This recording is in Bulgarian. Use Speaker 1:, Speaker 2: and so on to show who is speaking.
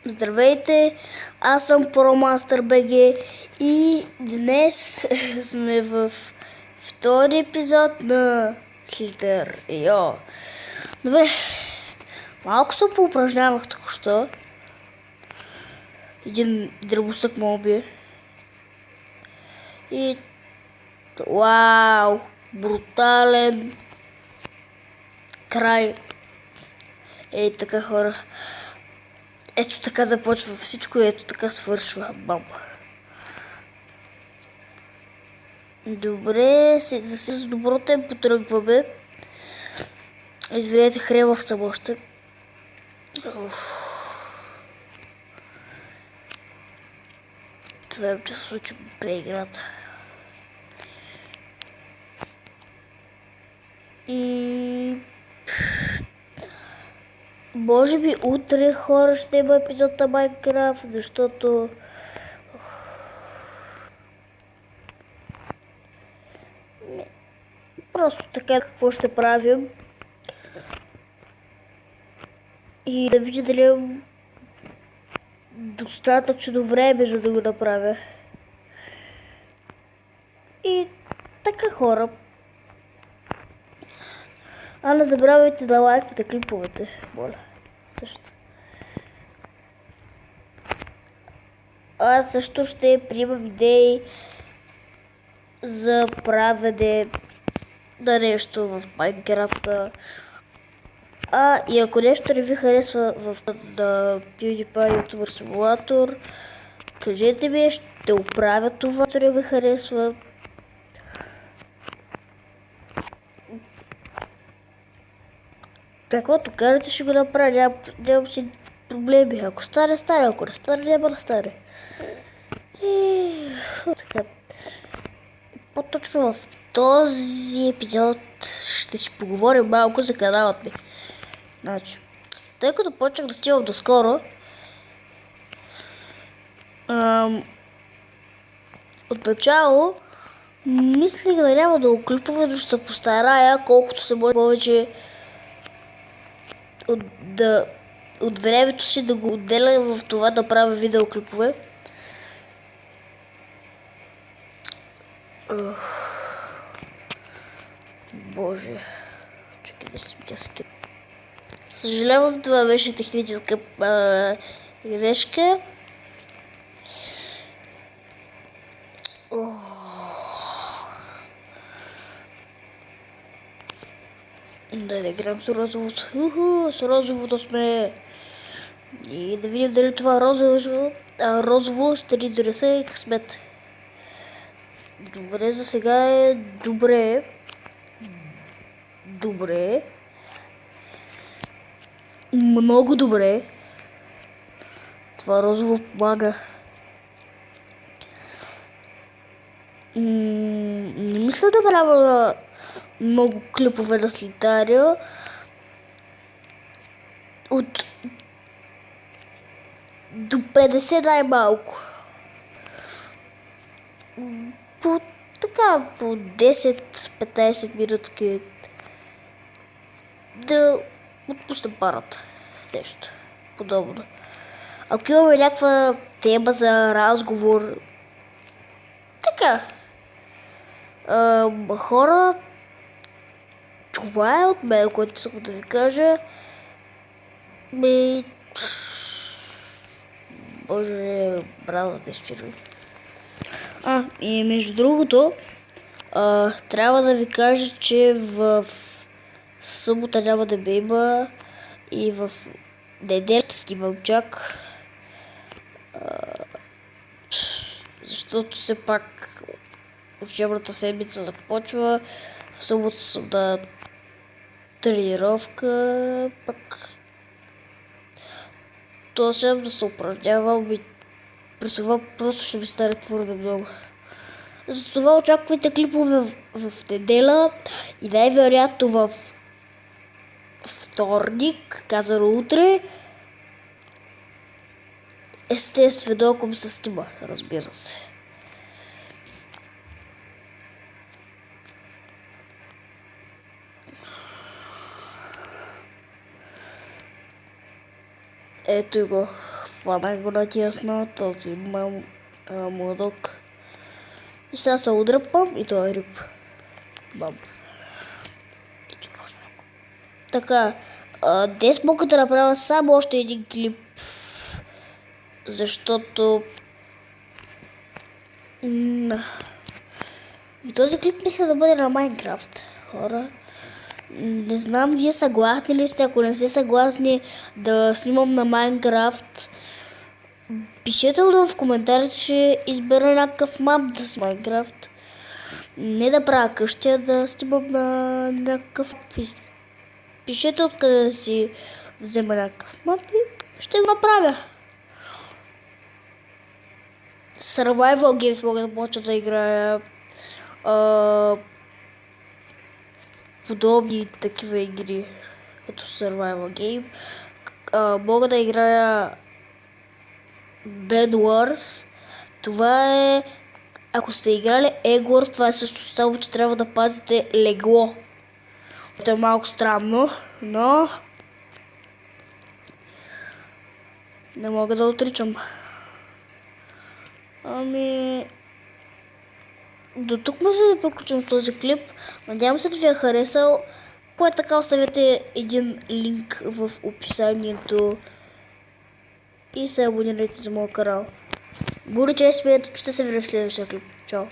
Speaker 1: Здравейте, аз съм ProMaster BG и днес сме в втори епизод на Slither. Йо. Добре, малко се поупражнявах току-що. Един дръбосък ме уби. И вау, брутален край. Ей така, хора. Ето така започва всичко и ето така свършва. Бам. Добре, с добро темпо тръгваме. Извинете, хребав съм още. Това е чувство, че преиграта. И може би утре, хора, ще има епизод на Майнкрафт, защото просто така какво ще правим и да видя дали имам достатъчно време, за да го направя. И така, хора. А не забравяйте да лайквате клиповете, моля. Също. Аз също ще приемам идеи за правене на нещо в Майнкрафта. И ако нещо не ви харесва в PewDiePie YouTuber Simulator, кажете ми, ще оправя това, което не ви харесва. Каквото кажете, ще го направя, нямам си проблеми. Ако стане, стане, ако не стане, няма да стане. И така. По-точно в този епизод ще си поговорим малко за каналът ми. Значи, тъй като почнах да снимам доскоро, отначало мислих да няма да го клипова, но ще се постарая колкото се може повече от времето си да го отделя в това да правя видеоклипове. Боже, чакай да си сметя скин. Съжалявам, това беше техническа грешка. Дай да играем с розовото. С розовото сме. И да видим дали това розово ще ни донесе късмет. Добре, за сега е добре. Добре. Много добре. Това розово помага. Не мисля да правя много клипове на Slither. До 50 най-малко. По 10-15 минутки да отпусна парата. Нещо подобно. Ако имаме някаква тема за разговор, така. Хора, това е от мен, което искам да ви кажа. Боже, бразът е изчерви. И между другото, трябва да ви кажа, че в събота няма да ме има и в неделя ще снимам чак. Защото все пак учебната седмица започва. В събота съм на тренировка, пък то съм да се упражнявам и при това просто ще ми стане твърде много. Затова очаквайте клипове в неделя и най-вероятно в вторник, казано утре. Естествено, ако ми се снима, разбира се. Ето го. Фанах го натясно, този мудок. И сега се удръпвам и той е рип. Бам. Така, днес мога да направя само още един клип, защото и този клип мисля да бъде на Майнкрафт, хора. Не знам, вие съгласни ли сте? Ако не сте съгласни да снимам на Майнкрафт, пишете го в коментарите, ще избера някакъв мап да с Майнкрафт. Не да правя къща, да снимам на някакъв... Пишете откъде да си взема някакъв мап и ще го направя. Survival Games мога да почна да играя. Подобни такива игри, като Survival Game. Мога да играя Bed Wars. Това е... Ако сте играли Egg Wars, това е също само, че трябва да пазите легло. Това е малко странно, но... Не мога да отричам. До тук може да приключим с този клип. Надявам се да ви е харесал. Ако е така, оставете един линк в описанието и се абонирайте за моя канал. Буду чест, ще се видим в следващия клип. Чао!